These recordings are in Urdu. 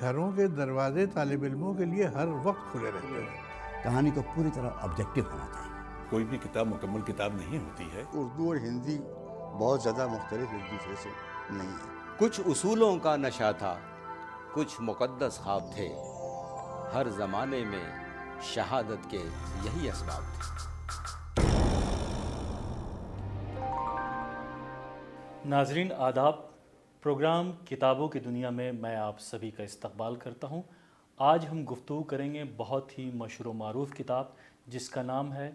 گھروں کے دروازے طالب علموں کے لیے ہر وقت کھلے رہتے ہیں۔ کہانی کو پوری طرح آبجیکٹو ہونا چاہیے۔ کوئی بھی کتاب مکمل کتاب نہیں ہوتی ہے۔ اردو اور ہندی بہت زیادہ مختلف ایک دوسرے سے نہیں ہیں۔ کچھ اصولوں کا نشہ تھا، کچھ مقدس خواب تھے، ہر زمانے میں شہادت کے یہی اسباب تھے۔ ناظرین آداب، پروگرام کتابوں کی دنیا میں میں آپ سبھی کا استقبال کرتا ہوں۔ آج ہم گفتگو کریں گے بہت ہی مشہور و معروف کتاب جس کا نام ہے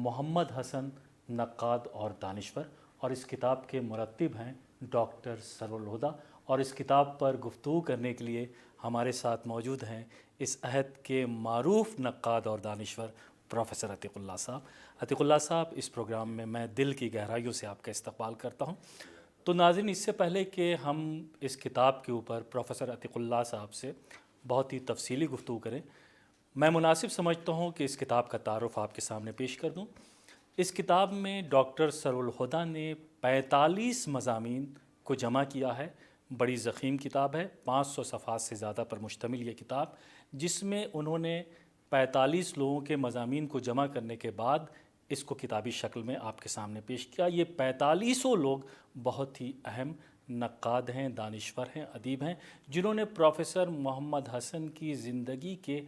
محمد حسن نقاد اور دانشور، اور اس کتاب کے مرتب ہیں ڈاکٹر سرور الہدیٰ، اور اس کتاب پر گفتگو کرنے کے لیے ہمارے ساتھ موجود ہیں اس عہد کے معروف نقاد اور دانشور پروفیسر عتیق اللہ صاحب۔ عتیق اللہ صاحب، اس پروگرام میں دل کی گہرائیوں سے آپ کا استقبال کرتا ہوں۔ تو ناظرین، اس سے پہلے کہ ہم اس کتاب کے اوپر پروفیسر عتیق اللہ صاحب سے بہت ہی تفصیلی گفتگو کریں، میں مناسب سمجھتا ہوں کہ اس کتاب کا تعارف آپ کے سامنے پیش کر دوں۔ اس کتاب میں ڈاکٹر سرور الہدیٰ نے 45 مضامین کو جمع کیا ہے۔ بڑی ضخیم کتاب ہے، 500 صفحات سے زیادہ پر مشتمل یہ کتاب، جس میں انہوں نے 45 لوگوں کے مضامین کو جمع کرنے کے بعد اس کو کتابی شکل میں آپ کے سامنے پیش کیا۔ یہ 45 لوگ بہت ہی اہم نقاد ہیں، دانشور ہیں، ادیب ہیں، جنہوں نے پروفیسر محمد حسن کی زندگی کے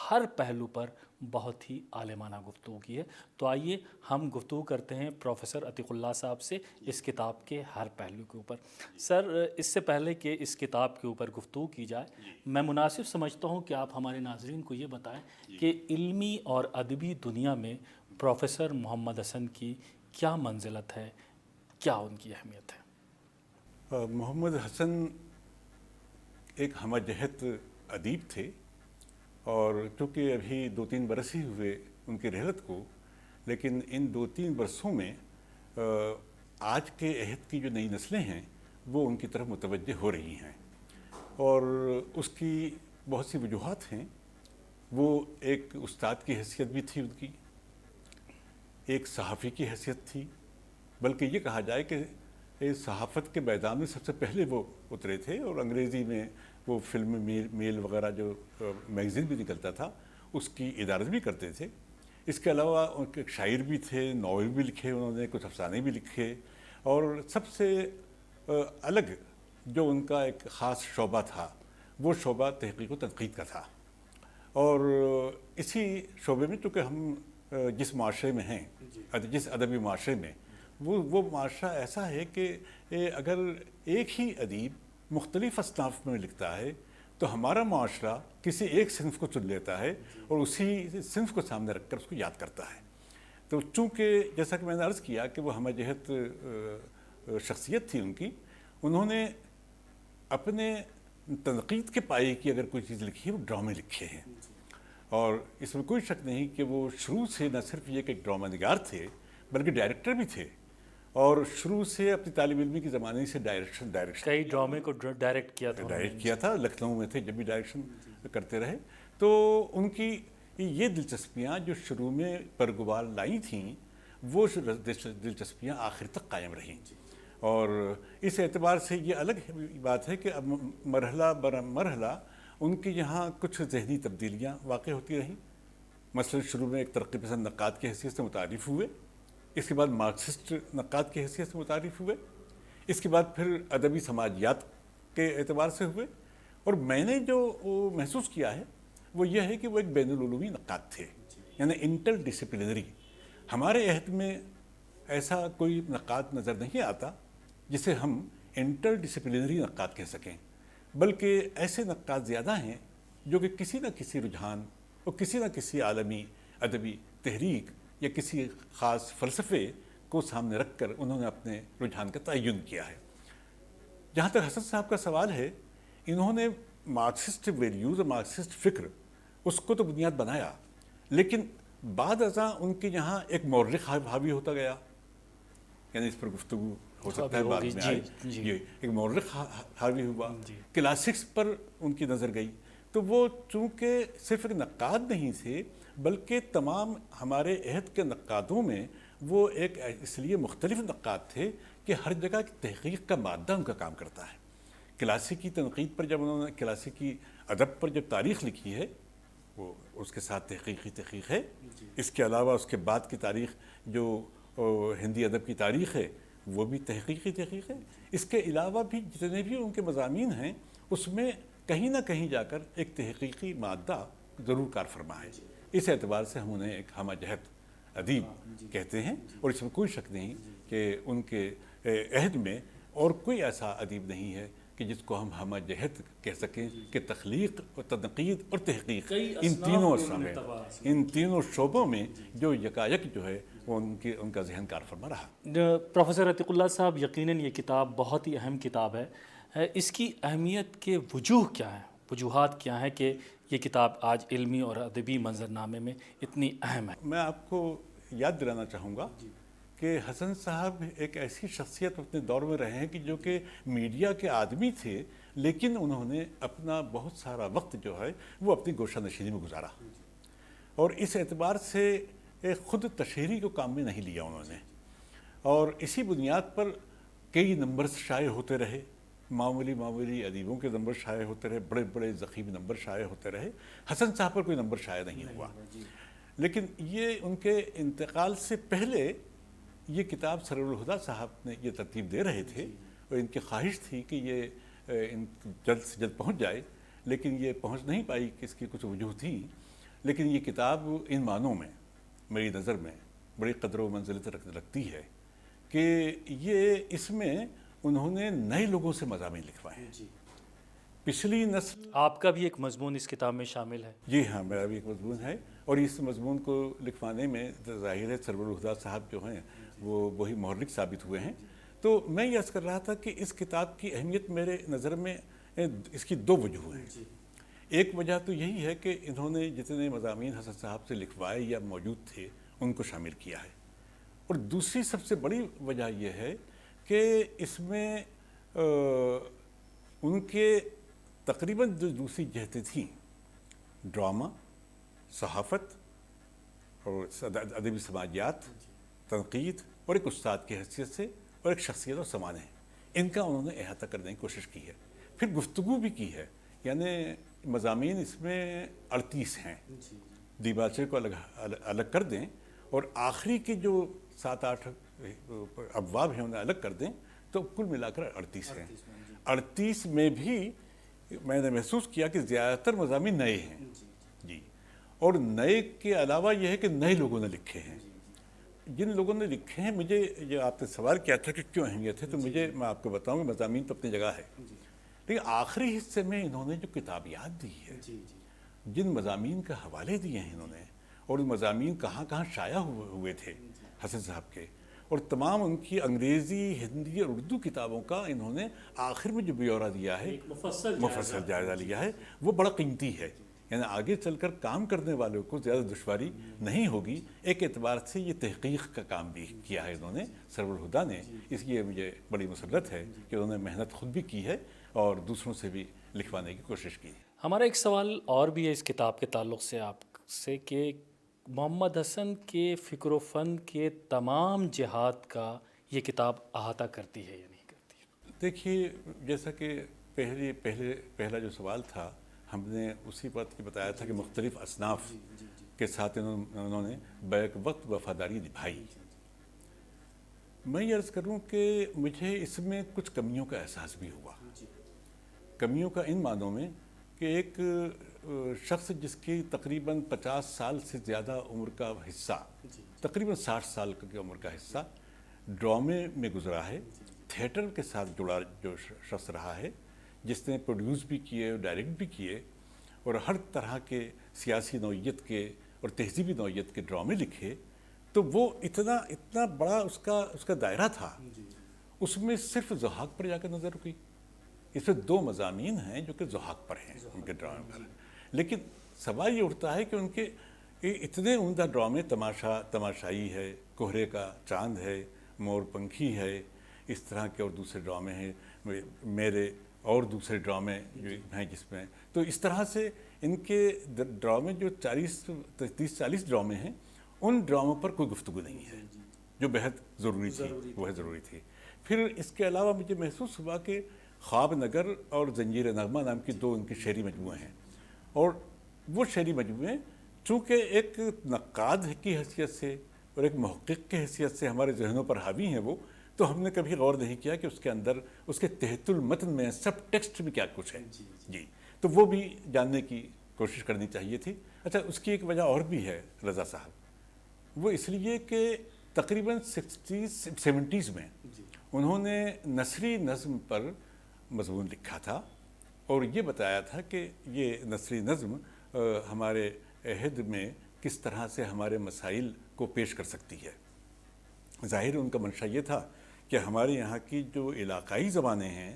ہر پہلو پر بہت ہی عالمانہ گفتگو کی ہے۔ تو آئیے ہم گفتگو کرتے ہیں پروفیسر عتیق اللہ صاحب سے اس کتاب کے ہر پہلو کے اوپر۔ سر، اس سے پہلے کہ اس کتاب کے اوپر گفتگو کی جائے، میں مناسب سمجھتا ہوں کہ آپ ہمارے ناظرین کو یہ بتائیں کہ علمی اور ادبی دنیا میں پروفیسر محمد حسن کی کیا منزلت ہے، کیا ان کی اہمیت ہے؟ محمد حسن ایک ہمہ جہت ادیب تھے، اور چونکہ ابھی 2-3 برس ہی ہوئے ان کی رحلت کو، لیکن ان 2-3 برسوں میں آج کے عہد کی جو نئی نسلیں ہیں وہ ان کی طرف متوجہ ہو رہی ہیں، اور اس کی بہت سی وجوہات ہیں۔ وہ ایک استاد کی حیثیت بھی تھی ان کی، ایک صحافی کی حیثیت تھی، بلکہ یہ کہا جائے کہ صحافت کے میدان میں سب سے پہلے وہ اترے تھے، اور انگریزی میں وہ فلم میل وغیرہ جو میگزین بھی نکلتا تھا اس کی ادارت بھی کرتے تھے۔ اس کے علاوہ ایک شاعر بھی تھے، ناول بھی لکھے انہوں نے، کچھ افسانے بھی لکھے، اور سب سے الگ جو ان کا ایک خاص شعبہ تھا وہ شعبہ تحقیق و تنقید کا تھا۔ اور اسی شعبے میں چونکہ ہم جس معاشرے میں ہیں، جس ادبی معاشرے میں، وہ معاشرہ ایسا ہے کہ اگر ایک ہی ادیب مختلف اصناف میں لکھتا ہے تو ہمارا معاشرہ کسی ایک صنف کو چن لیتا ہے اور اسی صنف کو سامنے رکھ کر اس کو یاد کرتا ہے۔ تو چونکہ جیسا کہ میں نے عرض کیا کہ وہ ہمہ جہت شخصیت تھی ان کی، انہوں نے اپنے تنقید کے پائے کی اگر کوئی چیز لکھی ہے وہ ڈرامے لکھے ہیں، اور اس میں کوئی شک نہیں کہ وہ شروع سے نہ صرف یہ کہ ایک ڈرامہ نگار تھے بلکہ ڈائریکٹر بھی تھے، اور شروع سے اپنی طالب علمی کی زمانے سے ڈائریکشن کئی ڈرامے کو ڈائریکٹ کیا تھا لکھنؤ میں تھے جب بھی ڈائریکشن کرتے رہے۔ تو ان کی یہ دلچسپیاں جو شروع میں پرگوار لائی تھیں وہ دلچسپیاں آخر تک قائم رہیں، اور اس اعتبار سے یہ الگ بات ہے کہ اب مرحلہ بر مرحلہ ان کی یہاں کچھ ذہنی تبدیلیاں واقع ہوتی رہیں۔ مثلا شروع میں ایک ترقی پسند نقاد کی حیثیت سے متعارف ہوئے، اس کے بعد مارکسسٹ نقاد کی حیثیت سے متعارف ہوئے، اس کے بعد پھر ادبی سماجیات کے اعتبار سے ہوئے، اور میں نے جو محسوس کیا ہے وہ یہ ہے کہ وہ ایک بین العلومی نقاد تھے، یعنی انٹر ڈسپلنری۔ ہمارے عہد میں ایسا کوئی نقاد نظر نہیں آتا جسے ہم انٹر ڈسپلنری نقاد کہہ سکیں، بلکہ ایسے نقاد زیادہ ہیں جو کہ کسی نہ کسی رجحان اور کسی نہ کسی عالمی ادبی تحریک یا کسی خاص فلسفے کو سامنے رکھ کر انہوں نے اپنے رجحان کا تعین کیا ہے۔ جہاں تک حسن صاحب کا سوال ہے، انہوں نے مارکسسٹ ویلیوز اور مارکسسٹ فکر اس کو تو بنیاد بنایا، لیکن بعد ازاں ان کے یہاں ایک مورخ حاوی ہوتا گیا، یعنی اس پر گفتگو ہو سکتا ہے بعد میں آئے، یہ ایک مورخ حاوی ہوا، کلاسکس پر ان کی نظر گئی، تو وہ چونکہ صرف ایک نقاد نہیں تھے بلکہ تمام ہمارے عہد کے نقادوں میں وہ ایک اس لیے مختلف نقاد تھے کہ ہر جگہ کی تحقیق کا مادہ ان کا کام کرتا ہے، کلاسیکی تنقید پر جب انہوں نے کلاسیکی ادب پر جب تاریخ لکھی ہے وہ اس کے ساتھ تحقیق ہے. اس کے علاوہ اس کے بعد کی تاریخ جو ہندی ادب کی تاریخ ہے وہ بھی تحقیق ہے. اس کے علاوہ بھی جتنے بھی ان کے مضامین ہیں اس میں کہیں نہ کہیں جا کر ایک تحقیقی مادہ ضرور کار فرما ہے. اس اعتبار سے ہم انہیں ایک ہمہ جہت ادیب کہتے ہیں اور اس میں کوئی شک نہیں کہ ان کے عہد میں اور کوئی ایسا ادیب نہیں ہے کہ جس کو ہم ہمہ جہت کہہ سکیں کہ تخلیق اور تنقید اور تحقیق ان تینوں شعبوں میں جو یکایک جو ہے وہ ان کا ذہن کار فرما رہا. پروفیسر عتیق اللہ صاحب، یقیناً یہ کتاب بہت ہی اہم کتاب ہے. اس کی اہمیت کے وجوہ کیا ہیں، وجوہات کیا ہیں کہ یہ کتاب آج علمی اور ادبی منظرنامے میں اتنی اہم ہے؟ میں آپ کو یاد دلانا چاہوں گا کہ حسن صاحب ایک ایسی شخصیت اپنے دور میں رہے ہیں کہ جو کہ میڈیا کے آدمی تھے، لیکن انہوں نے اپنا بہت سارا وقت جو ہے وہ اپنی گوشہ نشینی میں گزارا اور اس اعتبار سے خود تشہیری کو کام میں نہیں لیا انہوں نے. اور اسی بنیاد پر کئی نمبرز شائع ہوتے رہے، معمولی ادیبوں کے نمبر شائع ہوتے رہے، بڑے ضخیم نمبر شائع ہوتے رہے. حسن صاحب پر کوئی نمبر شائع نہیں ہوا. لیکن یہ ان کے انتقال سے پہلے یہ کتاب سرور الہدا صاحب نے یہ ترتیب دے رہے تھے اور ان کی خواہش تھی کہ یہ جلد سے جلد پہنچ جائے، لیکن یہ پہنچ نہیں پائی کہ اس کی کچھ وجوہ تھی. لیکن یہ کتاب ان معنوں میں میری نظر میں بڑی قدر و منزلت رکھتی ہے کہ یہ اس میں انہوں نے نئے لوگوں سے مضامین لکھوائے ہیں. پچھلی نسل، آپ کا بھی ایک مضمون اس کتاب میں شامل ہے؟ جی ہاں، میرا بھی ایک مضمون ہے اور اس مضمون کو لکھوانے میں ظاہر ہے سرور الہدا صاحب جو ہیں وہ وہی محرک ثابت ہوئے ہیں. تو میں یہ عرض کر رہا تھا کہ اس کتاب کی اہمیت میرے نظر میں اس کی دو وجوہ ہیں. ایک وجہ تو یہی ہے کہ انہوں نے جتنے مضامین حسن صاحب سے لکھوائے یا موجود تھے ان کو شامل کیا ہے. اور دوسری سب سے بڑی وجہ یہ ہے کہ اس میں ان کے تقریباً جو دوسری جہتیں تھیں، ڈرامہ، صحافت اور ادبی سماجیات، تنقید اور ایک استاد کی حیثیت سے اور ایک شخصیت اور سمانے ہیں، ان کا انہوں نے احاطہ کرنے کی کوشش کی ہے. پھر گفتگو بھی کی ہے، یعنی مضامین اس میں 38 ہیں. دیباچے کو الگ کر دیں اور آخری کے جو 7-8 ابواب ہیں انہیں الگ کر دیں تو کل ملا کر 38 ہیں. 38 میں بھی میں نے محسوس کیا کہ زیادہ تر مضامین نئے ہیں. جی، اور نئے کے علاوہ یہ ہے کہ نئے لوگوں نے لکھے ہیں. جن لوگوں نے لکھے ہیں، مجھے جو آپ نے سوال کیا تھا کہ کیوں اہمیت ہے، تو میں آپ کو بتاؤں کہ مضامین تو اپنی جگہ ہے، لیکن آخری حصے میں انہوں نے جو کتابیات دی ہے، جن مضامین کا حوالے دیے ہیں انہوں نے، اور مضامین کہاں کہاں شائع ہوئے تھے حسن صاحب کے، اور تمام ان کی انگریزی، ہندی اور اردو کتابوں کا انہوں نے آخر میں جو بیورہ دیا ہے، مفصل جائزہ لیا ہے، وہ بڑا قیمتی ہے. یعنی آگے چل کر کام کرنے والوں کو زیادہ دشواری نہیں ہوگی. ایک اعتبار سے یہ تحقیق کا کام بھی کیا ہے انہوں نے، سرور الہدا نے. اس لیے مجھے بڑی مسرت ہے کہ انہوں نے محنت خود بھی کی ہے اور دوسروں سے بھی لکھوانے کی کوشش کی. ہمارا ایک سوال اور بھی ہے اس کتاب کے تعلق سے آپ سے کہ محمد حسن کے فکر و فن کے تمام جہات کا یہ کتاب احاطہ کرتی ہے یا نہیں کرتی؟ دیکھیے، جیسا کہ پہلا جو سوال تھا، ہم نے اسی بات کی بتایا تھا کہ مختلف اصناف کے ساتھ انہوں نے بیک وقت وفاداری نبھائی. میں یہ عرض کروں کہ مجھے اس میں کچھ کمیوں کا احساس بھی ہوا. کمیوں کا ان معنوں میں کہ ایک شخص جس کی تقریباً 50 سال سے زیادہ عمر کا حصہ، تقریباً 60 سال کی عمر کا حصہ ڈرامے میں گزرا ہے، تھیٹر کے ساتھ جڑا جو شخص رہا ہے، جس نے پروڈیوس بھی کیے، ڈائریکٹ بھی کیے اور ہر طرح کے سیاسی نوعیت کے اور تہذیبی نوعیت کے ڈرامے لکھے، تو وہ اتنا بڑا اس کا دائرہ تھا. اس میں صرف ضحاک پر جا کر نظر رکی. اس میں 2 مضامین ہیں جو کہ ضحاک پر ہیں ان کے ڈرامے پر. لیکن سوال یہ اٹھتا ہے کہ ان کے اتنے عمدہ ڈرامے، تماشائی ہے، کوہرے کا چاند ہے، مور پنکھی ہے، اس طرح کے اور دوسرے ڈرامے ہیں، میرے اور دوسرے ڈرامے جو ہیں جس میں، تو اس طرح سے ان کے ڈرامے جو 30-40 ڈرامے ہیں، ان ڈراموں پر کوئی گفتگو نہیں ہے جو بہت ضروری تھی. پھر اس کے علاوہ مجھے محسوس ہوا کہ خواب نگر اور زنجیر نغمہ نام کی دو ان کے شعری مجموعے ہیں، اور وہ شعری مجموعے چونکہ ایک نقاد کی حیثیت سے اور ایک محقق کی حیثیت سے ہمارے ذہنوں پر حاوی ہیں وہ، تو ہم نے کبھی غور نہیں کیا کہ اس کے اندر اس کے تحت المتن میں سب ٹیکسٹ میں کیا کچھ ہے جی، تو وہ بھی جاننے کی کوشش کرنی چاہیے تھی۔ اچھا، اس کی ایک وجہ اور بھی ہے رضا صاحب، وہ اس لیے کہ تقریباً 70s میں انہوں نے نثری نظم پر مضمون لکھا تھا اور یہ بتایا تھا کہ یہ نثری نظم ہمارے عہد میں کس طرح سے ہمارے مسائل کو پیش کر سکتی ہے۔ ظاہر ان کا منشا یہ تھا کہ ہمارے یہاں کی جو علاقائی زبانیں ہیں،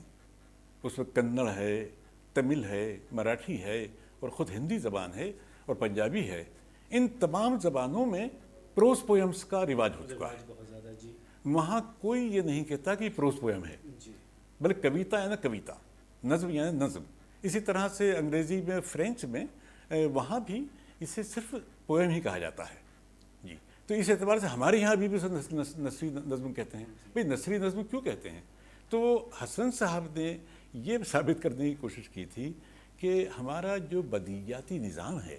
اس میں کنڑ ہے، تمل ہے، مراٹھی ہے اور خود ہندی زبان ہے اور پنجابی ہے، ان تمام زبانوں میں پروز پوئمز کا رواج ہو چکا ہے۔ وہاں کوئی یہ نہیں کہتا کہ پروز پوئم ہے، بلکہ کویتا ہے نا کویتا، نظم یعنی نظم۔ اسی طرح سے انگریزی میں، فرینچ میں، وہاں بھی اسے صرف پوئم ہی کہا جاتا ہے جی۔ تو اس اعتبار سے ہمارے یہاں بھی نثری نظم کہتے ہیں۔ بھئی نثری نظم کیوں کہتے ہیں؟ تو حسن صاحب نے یہ ثابت کرنے کی کوشش کی تھی کہ ہمارا جو بدیعیاتی نظام ہے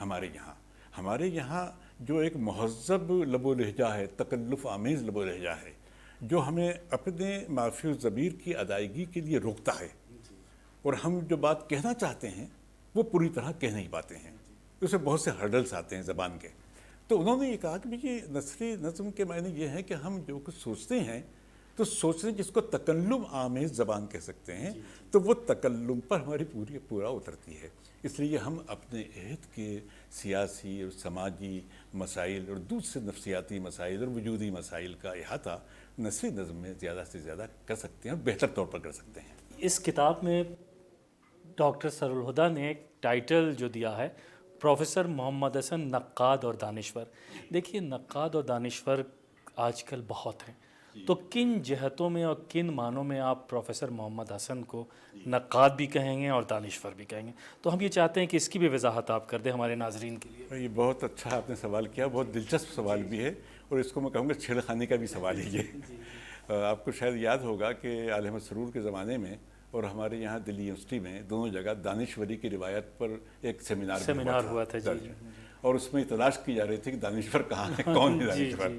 ہمارے یہاں جو ایک مہذب لب و لہجہ ہے، تکلف آمیز لب و لہجہ ہے، جو ہمیں اپنے معافی الضمیر کی ادائیگی کے لیے روکتا ہے، اور ہم جو بات کہنا چاہتے ہیں وہ پوری طرح کہہ نہیں پاتے ہیں، اسے بہت سے ہرڈلز آتے ہیں زبان کے۔ تو انہوں نے یہ کہا کہ یہ نثری نظم کے معنی یہ ہے کہ ہم جو کچھ سوچتے ہیں تو سوچنے جس کو تکلم آمیز زبان کہہ سکتے ہیں، تو وہ تکلم پر ہماری پورا اترتی ہے۔ اس لیے ہم اپنے عہد کے سیاسی اور سماجی مسائل اور دوسرے نفسیاتی مسائل اور وجودی مسائل کا احاطہ نثری نظم میں زیادہ سے زیادہ کر سکتے ہیں اور بہتر طور پر کر سکتے ہیں۔ اس کتاب میں ڈاکٹر سرالہدیٰ نے ایک ٹائٹل جو دیا ہے، پروفیسر محمد حسن نقاد اور دانشور۔ دیکھیے، نقاد اور دانشور آج کل بہت ہیں، تو کن جہتوں میں اور کن معنوں میں آپ پروفیسر محمد حسن کو نقاد بھی کہیں گے اور دانشور بھی کہیں گے؟ تو ہم یہ چاہتے ہیں کہ اس کی بھی وضاحت آپ کر دیں ہمارے ناظرین کے لیے۔ یہ بہت اچھا آپ نے سوال کیا، بہت دلچسپ سوال بھی ہے، اور اس کو میں کہوں گا چھیڑ خانی کا بھی سوال ہے یہ۔ آپ کو شاید یاد ہوگا کہ آل احمد سرور کے زمانے میں اور ہمارے یہاں دلی یونیورسٹی میں دونوں جگہ دانشوری کی روایت پر ایک سیمینار ہوا تھا جی، اور اس میں تلاش کی جا رہی تھی کہ دانشور کہاں ہے، کون ہے دانشور۔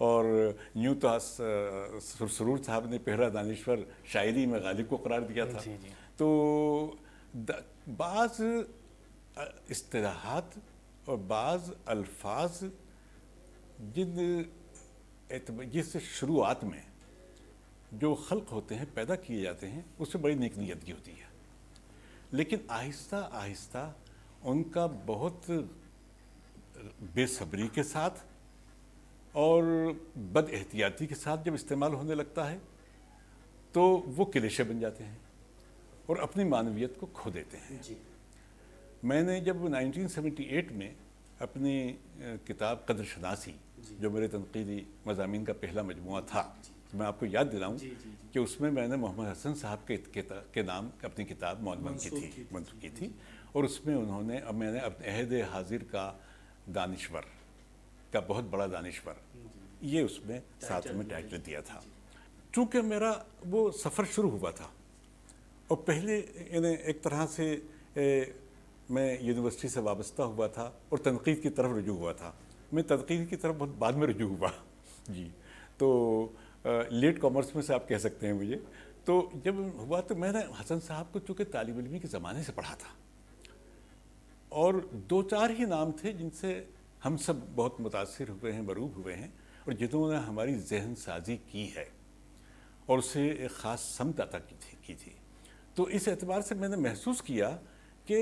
اور یوں تو سرور صاحب نے پہلا دانشور شاعری میں غالب کو قرار دیا تھا۔ تو بعض اصطلاحات اور بعض الفاظ جس شروعات میں جو خلق ہوتے ہیں، پیدا کیے جاتے ہیں، اس سے بڑی نیک نیتی ہوتی ہے، لیکن آہستہ آہستہ ان کا بہت بے صبری کے ساتھ اور بد احتیاطی کے ساتھ جب استعمال ہونے لگتا ہے تو وہ کلیشے بن جاتے ہیں اور اپنی معنویت کو کھو دیتے ہیں۔ میں نے جب 1978 میں اپنی کتاب قدر شناسی، جو میرے تنقیدی مضامین کا پہلا مجموعہ تھا، میں آپ کو یاد دلاؤں کہ اس میں میں نے محمد حسن صاحب کے نام اپنی کتاب منسوخ کی تھی، اور اس میں میں نے اپنے عہد حاضر کا دانشور کا بہت بڑا دانشور، یہ اس میں ساتھ میں ٹائٹل دیا تھا۔ چونکہ میرا وہ سفر شروع ہوا تھا اور پہلے ایک طرح سے میں یونیورسٹی سے وابستہ ہوا تھا اور تنقید کی طرف رجوع ہوا تھا۔ میں تنقید کی طرف بہت بعد میں رجوع ہوا جی، تو لیٹ کامرس میں سے آپ کہہ سکتے ہیں مجھے۔ تو جب ہوا تو میں نے حسن صاحب کو چونکہ طالب علمی کے زمانے سے پڑھا تھا، اور دو چار ہی نام تھے جن سے ہم سب بہت متاثر ہوئے ہیں، مروب ہوئے ہیں، اور جنہوں نے ہماری ذہن سازی کی ہے اور اسے ایک خاص سمت عطا کی تھی۔ تو اس اعتبار سے میں نے محسوس کیا کہ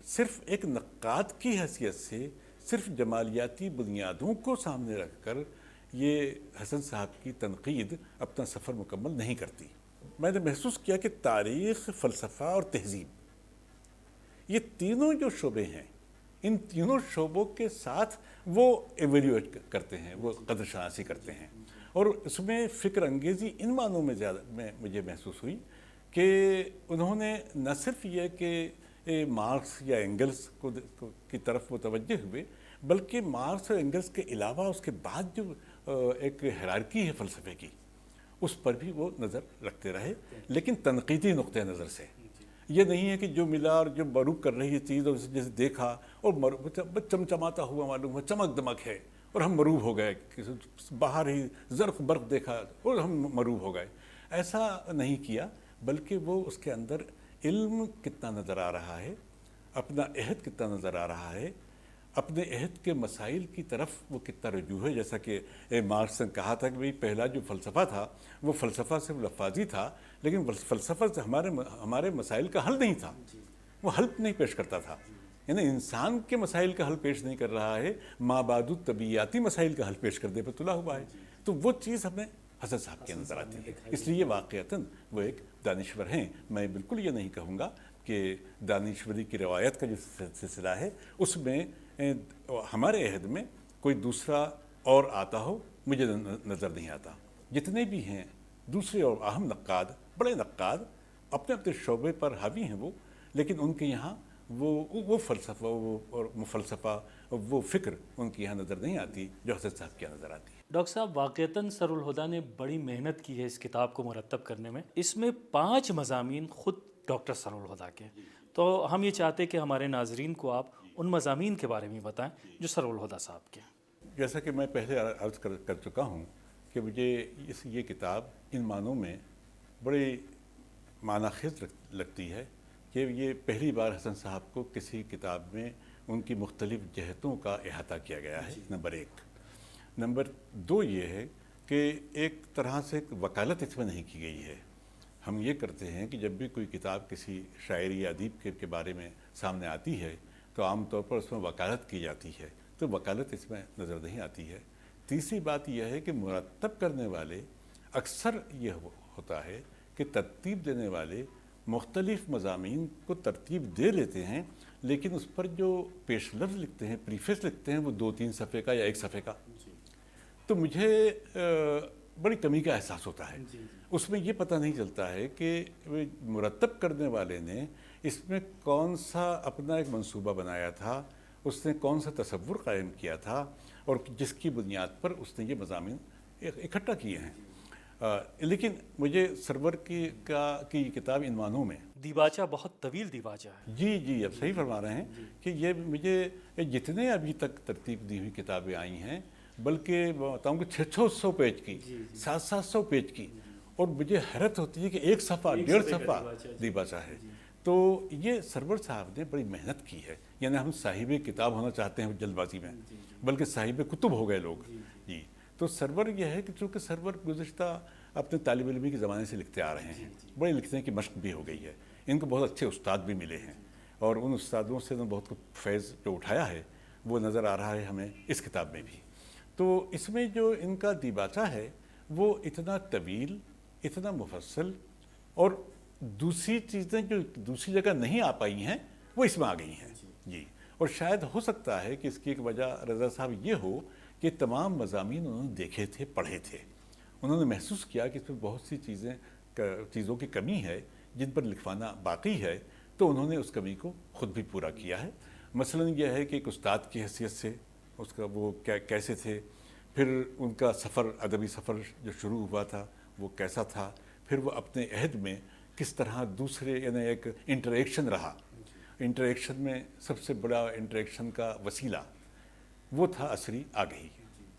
صرف ایک نقاد کی حیثیت سے صرف جمالیاتی بنیادوں کو سامنے رکھ کر یہ حسن صاحب کی تنقید اپنا سفر مکمل نہیں کرتی۔ میں نے محسوس کیا کہ تاریخ، فلسفہ اور تہذیب، یہ تینوں جو شعبے ہیں، ان تینوں شعبوں کے ساتھ وہ ایویلیویٹ کرتے ہیں، وہ قدر شناسی کرتے ہیں، اور اس میں فکر انگیزی ان معنوں میں زیادہ مجھے محسوس ہوئی کہ انہوں نے نہ صرف یہ کہ مارکس یا اینگلس کی طرف متوجہ ہوئے، بلکہ مارکس اور اینگلس کے علاوہ اس کے بعد جو ایک ہیرارکی ہے فلسفے کی، اس پر بھی وہ نظر رکھتے رہے، لیکن تنقیدی نقطۂ نظر سے۔ یہ نہیں ہے کہ جو ملا اور جو مروب کر رہی ہے چیز اور جیسے دیکھا اور چمچماتا ہوا معلوم ہوا، چمک دمک ہے اور ہم مروب ہو گئے، باہر ہی زرق برق دیکھا اور ہم مروب ہو گئے، ایسا نہیں کیا، بلکہ وہ اس کے اندر علم کتنا نظر آ رہا ہے، اپنا عہد کتنا نظر آ رہا ہے، اپنے عہد کے مسائل کی طرف وہ کتنا رجوع ہے۔ جیسا کہ مارکس نے کہا تھا کہ بھئی پہلا جو فلسفہ تھا وہ فلسفہ صرف لفاظی تھا، لیکن فلسفہ سے ہمارے مسائل کا حل نہیں تھا، وہ حل نہیں پیش کرتا تھا، یعنی انسان کے مسائل کا حل پیش نہیں کر رہا ہے، مابعد طبیعیاتی مسائل کا حل پیش کر دے پر تلا ہوا ہے۔ تو وہ چیز ہمیں حسن صاحب کے نظر آتی ہے، اس لیے واقعتاً وہ ایک دانشور ہیں۔ میں بالکل یہ نہیں کہوں گا کہ دانشوری کی روایت کا جو سلسلہ ہے اس میں ہمارے عہد میں کوئی دوسرا اور آتا ہو، مجھے نظر نہیں آتا۔ جتنے بھی ہیں دوسرے اور اہم نقاد، بڑے نقاد، اپنے اپنے شعبے پر حاوی ہیں وہ، لیکن ان کے یہاں وہ فلسفہ وہ فکر ان کے یہاں نظر نہیں آتی جو حسن صاحب کے یہاں نظر آتی ہے۔ ڈاکٹر صاحب، واقعتاً سر الہدیٰ نے بڑی محنت کی ہے اس کتاب کو مرتب کرنے میں۔ اس میں 5 مضامین خود ڈاکٹر سر الہدیٰ کے، تو ہم یہ چاہتے کہ ہمارے ناظرین کو آپ ان مضامین کے بارے میں بتائیں جو سر الہدیٰ صاحب کے۔ جیسا کہ میں پہلے عرض کر چکا ہوں کہ مجھے یہ کتاب ان معنوں میں بڑی معنی خیز لگتی ہے کہ یہ پہلی بار حسن صاحب کو کسی کتاب میں ان کی مختلف جہتوں کا احاطہ کیا گیا ہے، نمبر 1۔ نمبر 2 یہ ہے کہ ایک طرح سے وکالت اس میں نہیں کی گئی ہے۔ ہم یہ کرتے ہیں کہ جب بھی کوئی کتاب کسی شاعری یا ادیب کے بارے میں سامنے آتی ہے تو عام طور پر اس میں وکالت کی جاتی ہے، تو وکالت اس میں نظر نہیں آتی ہے۔ تیسری بات یہ ہے کہ مرتب کرنے والے اکثر یہ ہوتا ہے کہ ترتیب دینے والے مختلف مضامین کو ترتیب دے لیتے ہیں، لیکن اس پر جو پیش لفظ لکھتے ہیں، پریفیس لکھتے ہیں، وہ 2-3 صفحے کا یا 1 صفحے کا، تو مجھے بڑی کمی کا احساس ہوتا ہے۔ اس میں یہ پتہ نہیں چلتا ہے کہ مرتب کرنے والے نے اس میں کون سا اپنا ایک منصوبہ بنایا تھا، اس نے کون سا تصور قائم کیا تھا، اور جس کی بنیاد پر اس نے یہ مضامین اکٹھا کیے ہیں۔ لیکن مجھے سرور کی کتاب ان معنوں میں دیباچہ بہت طویل دیباچہ ہے۔ جی اب صحیح فرما رہے ہیں کہ یہ مجھے جتنے ابھی تک ترتیب دی ہوئی کتابیں آئی ہیں، بلکہ بتاؤں کہ 600 پیج کی، 700 پیج کی، اور مجھے حیرت ہوتی ہے کہ 1 صفحہ 1.5 صفحہ دیباچہ ہے۔ تو یہ سرور صاحب نے بڑی محنت کی ہے، یعنی ہم صاحب کتاب ہونا چاہتے ہیں جلد بازی میں، بلکہ صاحب کتب ہو گئے لوگ۔ جی تو سرور یہ ہے کہ چونکہ سرور گزشتہ اپنے طالب علمی کے زمانے سے لکھتے آ رہے ہیں، بڑے لکھنے کی مشق بھی ہو گئی ہے، ان کو بہت اچھے استاد بھی ملے ہیں، اور ان استادوں سے بہت کچھ فیض جو اٹھایا ہے وہ نظر آ رہا ہے ہمیں اس کتاب میں بھی۔ تو اس میں جو ان کا دیباچہ ہے وہ اتنا طویل، اتنا مفصل، اور دوسری چیزیں جو دوسری جگہ نہیں آ پائی ہیں وہ اس میں آ گئی ہیں۔ جی اور شاید ہو سکتا ہے کہ اس کی ایک وجہ رضا صاحب یہ ہو کہ تمام مضامین انہوں نے دیکھے تھے، پڑھے تھے، انہوں نے محسوس کیا کہ اس میں بہت سی چیزوں کی کمی ہے جن پر لکھوانا باقی ہے، تو انہوں نے اس کمی کو خود بھی پورا کیا ہے۔ مثلا یہ ہے کہ ایک استاد کی حیثیت سے اس کا وہ کیسے تھے، پھر ان کا سفر، ادبی سفر جو شروع ہوا تھا وہ کیسا تھا، پھر وہ اپنے عہد میں کس طرح دوسرے، یعنی ایک انٹریکشن رہا، انٹریکشن میں سب سے بڑا انٹریکشن کا وسیلہ وہ تھا عصری آگہی۔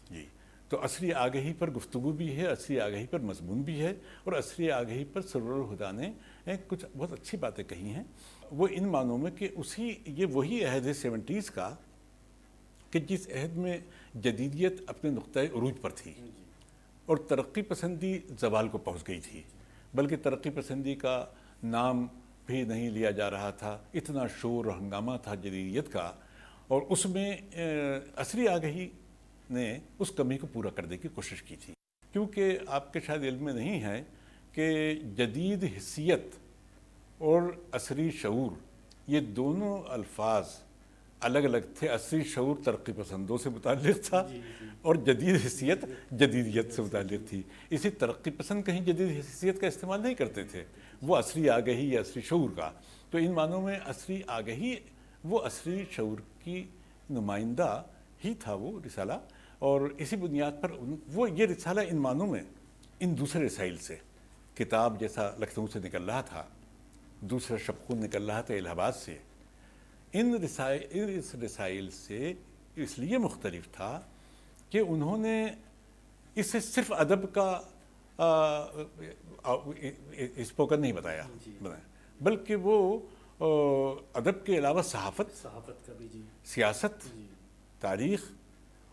جی تو عصری آگہی پر گفتگو بھی ہے، عصری آگہی پر مضمون بھی ہے، اور عصری آگہی پر سرور الہدیٰ نے کچھ بہت اچھی باتیں کہی ہیں، وہ ان معنوں میں کہ یہ وہی عہد ہے 70s کا کہ جس عہد میں جدیدیت اپنے نقطۂ عروج پر تھی اور ترقی پسندی زوال کو پہنچ گئی تھی، بلکہ ترقی پسندی کا نام بھی نہیں لیا جا رہا تھا، اتنا شور و ہنگامہ تھا جدیدیت کا، اور اس میں عصری آگہی نے اس کمی کو پورا کرنے کی کوشش کی تھی۔ کیونکہ آپ کے شاید علم میں نہیں ہے کہ جدید حسیت اور عصری شعور یہ دونوں الفاظ الگ الگ تھے۔ عصری شعور ترقی پسندوں سے متعلق تھا اور جدید حیثیت جدیدیت سے متعلق تھی۔ اسی ترقی پسند کہیں جدید حیثیت کا استعمال نہیں کرتے تھے، وہ عصری آگہی یا عصری شعور کا۔ تو ان معنوں میں عصری آگہی وہ عصری شعور کی نمائندہ ہی تھا وہ رسالہ، اور اسی بنیاد پر وہ یہ رسالہ ان معنوں میں ان دوسرے رسائل سے، کتاب جیسا لکھنؤ سے نکل رہا تھا، دوسرا شبخون نکل رہا تھا الہ آباد سے، اس رسائل سے اس لیے مختلف تھا کہ انہوں نے اسے صرف ادب کا اسپوکن نہیں بتایا، بلکہ وہ ادب کے علاوہ صحافت کا بھی سیاست، تاریخ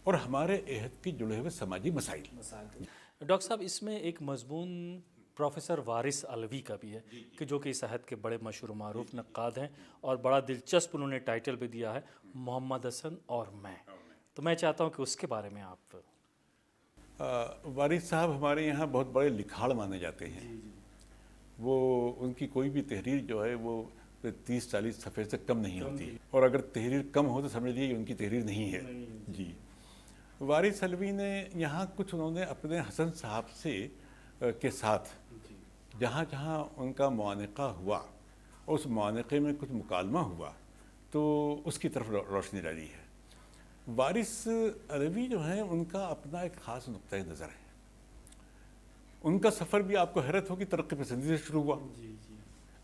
اور ہمارے عہد کے جڑے ہوئے سماجی مسائل۔ ڈاکٹر صاحب اس میں ایک مضمون پروفیسر وارث علوی کا بھی ہے کہ جو کہ اس عہد کے بڑے مشہور و معروف نقاد ہیں، اور بڑا دلچسپ انہوں نے ٹائٹل بھی دیا ہے محمد حسن اور میں۔ تو میں چاہتا ہوں کہ اس کے بارے میں آپ۔ وارث صاحب ہمارے یہاں بہت بڑے لکھاڑ مانے جاتے ہیں، وہ ان کی کوئی بھی تحریر جو ہے وہ 30-40 صفحے سے کم نہیں ہوتی، اور اگر تحریر کم ہو تو سمجھ لیجیے ان کی تحریر نہیں ہے۔ جی، وارث علوی نے یہاں کچھ انہوں نے اپنے حسن صاحب سے کے ساتھ جہاں جہاں ان کا معانقہ ہوا، اس معانقے میں کچھ مکالمہ ہوا، تو اس کی طرف روشنی ڈالی ہے۔ وارث علوی جو ہیں ان کا اپنا ایک خاص نقطۂ نظر ہے۔ ان کا سفر بھی آپ کو حیرت ہوگی ترقی پسندی سے شروع ہوا۔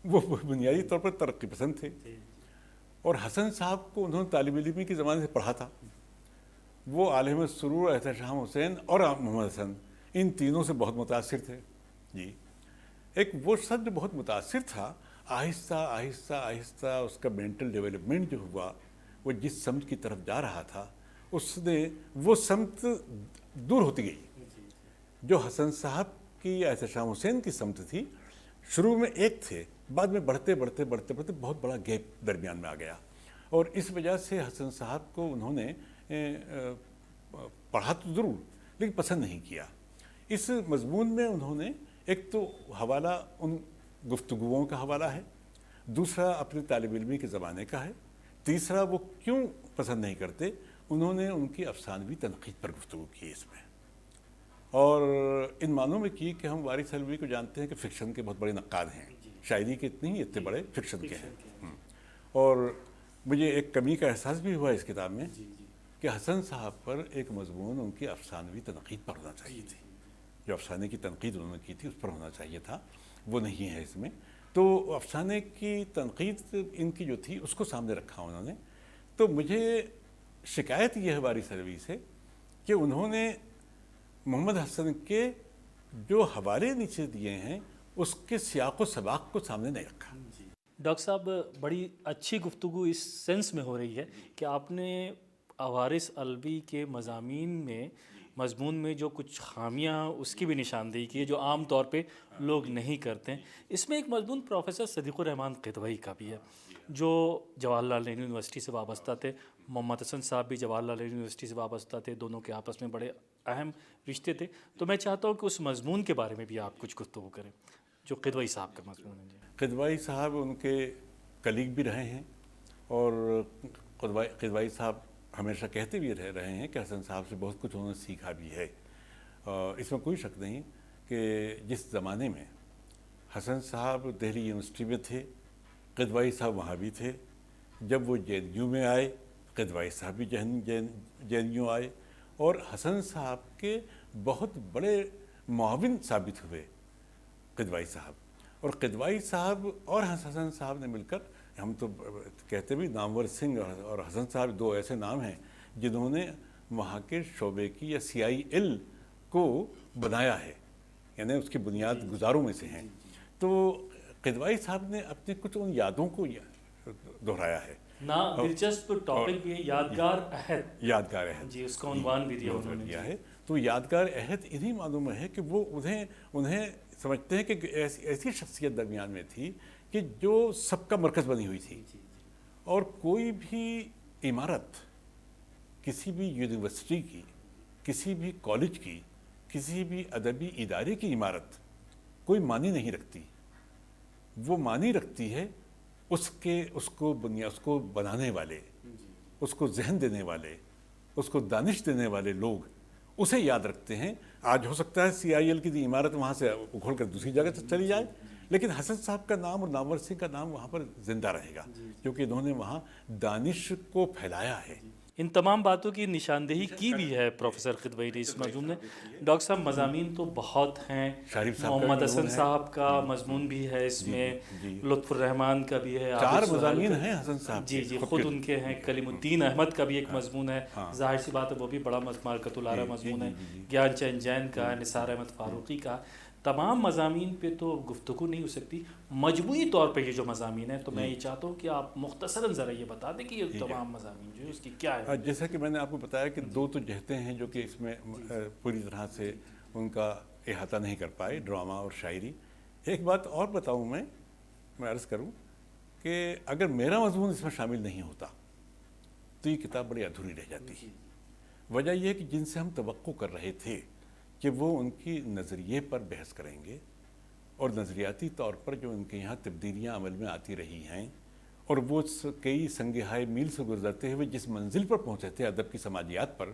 وہ بنیادی طور پر ترقی پسند تھے، اور حسن صاحب کو انہوں نے طالب علمی کے زمانے سے پڑھا تھا۔ وہ عالم سرور، احتشام حسین اور محمد حسن، ان تینوں سے بہت متاثر تھے۔ جی، ایک وہ شخص جو بہت متاثر تھا، آہستہ آہستہ آہستہ اس کا مینٹل ڈیولپمنٹ جو ہوا، وہ جس سمت کی طرف جا رہا تھا، اس نے وہ سمت دور ہوتی گئی۔ جو حسن صاحب کی یا احتشام حسین کی سمت تھی، شروع میں ایک تھے، بعد میں بڑھتے بڑھتے بڑھتے بڑھتے بہت بڑا گیپ درمیان میں آ گیا، اور اس وجہ سے حسن صاحب کو انہوں نے پڑھا تو ضرور لیکن پسند نہیں کیا۔ اس مضمون میں انہوں نے ایک تو حوالہ ان گفتگوؤں کا حوالہ ہے، دوسرا اپنے طالب علمی کے زمانے کا ہے، تیسرا وہ کیوں پسند نہیں کرتے، انہوں نے ان کی افسانوی تنقید پر گفتگو کی اس میں، اور ان معنوں میں کی کہ ہم وارث علوی کو جانتے ہیں کہ فکشن کے بہت بڑے نقاد ہیں، شاعری کے اتنے ہی اتنے بڑے فکشن کے ہیں۔ اور مجھے ایک کمی کا احساس بھی ہوا اس کتاب میں کہ حسن صاحب پر ایک مضمون ان کی افسانوی تنقید پر ہونا چاہیے تھی، جو افسانے کی تنقید انہوں نے کی تھی اس پر ہونا چاہیے تھا، وہ نہیں ہے اس میں۔ تو افسانے کی تنقید ان کی جو تھی اس کو سامنے رکھا انہوں نے۔ تو مجھے شکایت یہ ہے وارث علوی سے کہ انہوں نے محمد حسن کے جو حوالے نیچے دیے ہیں اس کے سیاق و سباق کو سامنے نہیں رکھا۔ ڈاکٹر صاحب بڑی اچھی گفتگو اس سینس میں ہو رہی ہے کہ آپ نے وارث علوی کے مضمون میں جو کچھ خامیاں اس کی بھی نشاندہی کی ہے جو عام طور پہ لوگ نہیں کرتے ہیں۔ اس میں ایک مضمون پروفیسر صدیق الرحمن قدوئی کا بھی ہے جو جواہر لال نہرو یونیورسٹی سے وابستہ تھے، محمد حسن صاحب بھی جواہر لال نہرو یونیورسٹی سے وابستہ تھے، دونوں کے آپس میں بڑے اہم رشتے تھے۔ تو میں چاہتا ہوں کہ اس مضمون کے بارے میں بھی آپ کچھ گفتگو کریں جو قدوئی صاحب کا مضمون ہے۔ قدوئی صاحب ان کے کلیگ بھی رہے ہیں، اور قدوئی صاحب ہمیشہ کہتے بھی رہے ہیں کہ حسن صاحب سے بہت کچھ انہوں نے سیکھا بھی ہے۔ اس میں کوئی شک نہیں کہ جس زمانے میں حسن صاحب دہلی یونیورسٹی میں تھے، قدوئی صاحب وہاں بھی تھے۔ جب وہ JNU میں آئے، قدوئی صاحب بھی JNU آئے، اور حسن صاحب کے بہت بڑے معاون ثابت ہوئے قدوئی صاحب۔ اور قدوئی صاحب اور حسن صاحب نے مل کر، ہم تو کہتے بھی نامور سنگھ اور حسن صاحب دو ایسے نام ہیں جنہوں نے وہاں کے شعبے کی یا CIL کو بنایا ہے، یعنی اس کی بنیاد گزاروں میں سے ہیں۔ تو قدوئی صاحب نے اپنے کچھ ان یادوں کو دہرایا ہے۔ دلچسپ ٹاپک بھی ہے یادگار عہد۔ یادگار عہد، جی، اس کا عنوان بھی دیا انہوں نے ہے۔ تو یادگار عہد انہی معلوم ہے کہ وہ انہیں سمجھتے ہیں کہ ایسی شخصیت درمیان میں تھی کہ جو سب کا مرکز بنی ہوئی تھی، اور کوئی بھی عمارت کسی بھی یونیورسٹی کی، کسی بھی کالج کی، کسی بھی ادبی ادارے کی عمارت کوئی معنی نہیں رکھتی۔ وہ معنی رکھتی ہے اس کو بنانے والے، اس کو ذہن دینے والے، اس کو دانش دینے والے لوگ اسے یاد رکھتے ہیں۔ آج ہو سکتا ہے CIL کی عمارت وہاں سے اکھڑ کر دوسری جگہ سے چلی جائے، لیکن حسن صاحب کا نام اور نامور سنگھ کا نام وہاں پر زندہ رہے گا، کیونکہ انہوں نے وہاں دانش کو پھیلایا ہے۔ ان تمام باتوں کی نشاندہی کی بھی ہے پروفیسر خدوئی نے اس مضمون میں۔ ڈاکٹر صاحب مضامین تو بہت ہیں، شریف صاحب کا محمد مضمون حسن ہے۔ صاحب کا مضمون بھی ہے اس میں، لطف الرحمان کا بھی ہے، 4 عابد سہیل مضامین کا- ہیں حسن صاحب جی کے، جی خود خود کے۔ ان کے ہیں، کلیم الدین احمد کا بھی ایک مضمون ہے، ظاہر سی بات ہے وہ بھی بڑا مارکۃ العرا مضمون ہے، گیان چند جین کا، نثار احمد فاروقی کا۔ تمام مضامین پہ تو گفتگو نہیں ہو سکتی، مجموعی طور پہ یہ جو مضامین ہیں تو میں یہ چاہتا ہوں کہ آپ مختصراً ذرا یہ بتا دیں کہ یہ تمام مضامین جو ہے اس کی کیا ہے۔ جیسا کہ میں نے آپ کو بتایا کہ 2 تو جہتیں ہیں جو کہ اس میں پوری طرح سے ان کا احاطہ نہیں کر پائے، ڈرامہ اور شاعری۔ ایک بات اور بتاؤں میں عرض کروں کہ اگر میرا مضمون اس میں شامل نہیں ہوتا تو یہ کتاب بڑی ادھوری رہ جاتی۔ وجہ یہ ہے کہ جن سے ہم توقع کر رہے تھے کہ وہ ان کی نظریے پر بحث کریں گے اور نظریاتی طور پر جو ان کے یہاں تبدیلیاں عمل میں آتی رہی ہیں اور وہ کئی سنگہائے میل سے گزرتے ہوئے جس منزل پر پہنچے تھے ادب کی سماجیات پر،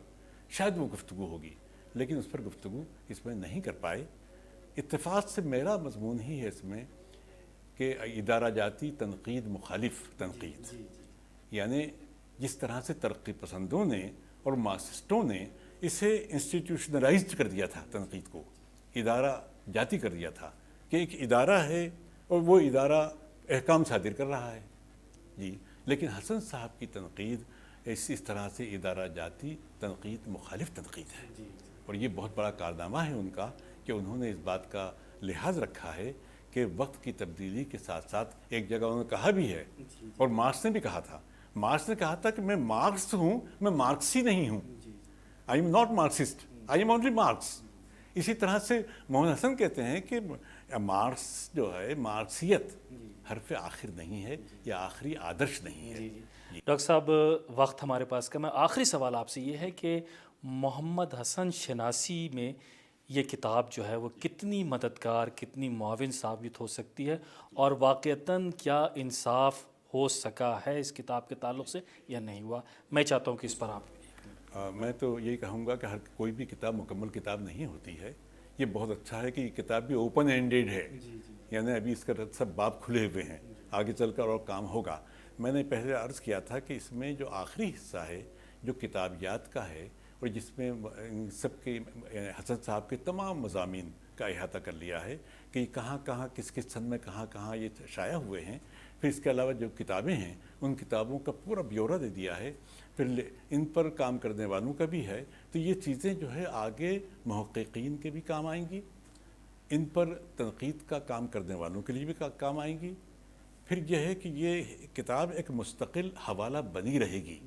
شاید وہ گفتگو ہوگی، لیکن اس پر گفتگو اس میں نہیں کر پائے۔ اتفاق سے میرا مضمون ہی ہے اس میں کہ ادارہ جاتی تنقید مخالف تنقید، یعنی جس طرح سے ترقی پسندوں نے اور مارکسسٹوں نے اسے انسٹیٹیوشنلائزڈ کر دیا تھا، تنقید کو ادارہ جاتی کر دیا تھا کہ ایک ادارہ ہے اور وہ ادارہ احکام صادر کر رہا ہے جی، لیکن حسن صاحب کی تنقید اس طرح سے ادارہ جاتی تنقید مخالف تنقید ہے، اور یہ بہت بڑا کارنامہ ہے ان کا کہ انہوں نے اس بات کا لحاظ رکھا ہے کہ وقت کی تبدیلی کے ساتھ ساتھ ایک جگہ انہوں نے کہا بھی ہے، اور مارکس نے بھی کہا تھا، مارکس نے کہا تھا کہ میں مارکس ہوں، میں مارکسی نہیں ہوں، I am not Marxist, I am only marks. اسی طرح سے محمد حسن کہتے ہیں کہ مارکس جو ہے، مارکسیت حرف آخر نہیں ہے یا آخری آدرش نہیں ہے۔ ڈاکٹر صاحب وقت ہمارے پاس کم ہے، آخری سوال آپ سے یہ ہے کہ محمد حسن شناسی میں یہ کتاب جو ہے وہ کتنی مددگار، کتنی معاون ثابت ہو سکتی ہے، اور واقعتاً کیا انصاف ہو سکا ہے اس کتاب کے تعلق سے یا نہیں ہوا؟ میں چاہتا ہوں کہ اس پر آپ میں تو یہی کہوں گا کہ ہر کوئی بھی کتاب مکمل کتاب نہیں ہوتی ہے۔ یہ بہت اچھا ہے کہ یہ کتاب بھی اوپن اینڈیڈ ہے، یعنی ابھی اس کا سب باب کھلے ہوئے ہیں، آگے چل کر اور کام ہوگا۔ میں نے پہلے عرض کیا تھا کہ اس میں جو آخری حصہ ہے جو کتابیات کا ہے اور جس میں سب کے حسن صاحب کے تمام مضامین کا احاطہ کر لیا ہے کہ یہ کہاں کہاں کس کس سن میں کہاں کہاں یہ شائع ہوئے ہیں، پھر اس کے علاوہ جو کتابیں ہیں ان کتابوں کا پورا بیورہ دے دیا ہے، پھر ان پر کام کرنے والوں کا بھی ہے، تو یہ چیزیں جو ہے آگے محققین کے بھی کام آئیں گی، ان پر تنقید کا کام کرنے والوں کے لیے بھی کام آئیں گی۔ پھر یہ ہے کہ یہ کتاب ایک مستقل حوالہ بنی رہے گی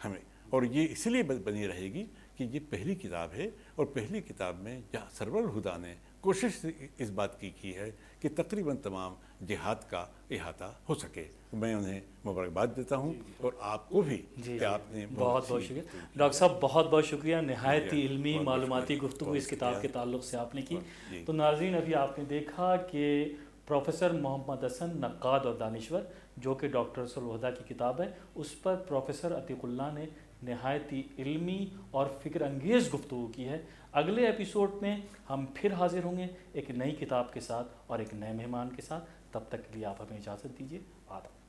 ہمیں، اور یہ اس لیے بنی رہے گی کہ یہ پہلی کتاب ہے، اور پہلی کتاب میں جہاں سرور الہدیٰ نے کوشش اس بات کی ہے کہ تقریباً تمام جہات کا احاطہ ہو سکے۔ میں انہیں مبارکباد دیتا ہوں، اور آپ کو بھی کہ آپ نے بہت بہت شکریہ ڈاکٹر صاحب، بہت بہت شکریہ، نہایت ہی علمی معلوماتی گفتگو اس کتاب کے تعلق سے آپ نے کی۔ تو ناظرین، ابھی آپ نے دیکھا کہ پروفیسر محمد حسن نقاد اور دانشور، جو کہ ڈاکٹر سرور الہدیٰ کی کتاب ہے، اس پر پروفیسر عتیق اللہ نے نہایت ہی علمی اور فکر انگیز گفتگو کی ہے۔ اگلے ایپیسوڈ میں ہم پھر حاضر ہوں گے ایک نئی کتاب کے ساتھ اور ایک نئے مہمان کے ساتھ۔ تب تک کے لیے آپ ہمیں اجازت دیجیے۔ آداب۔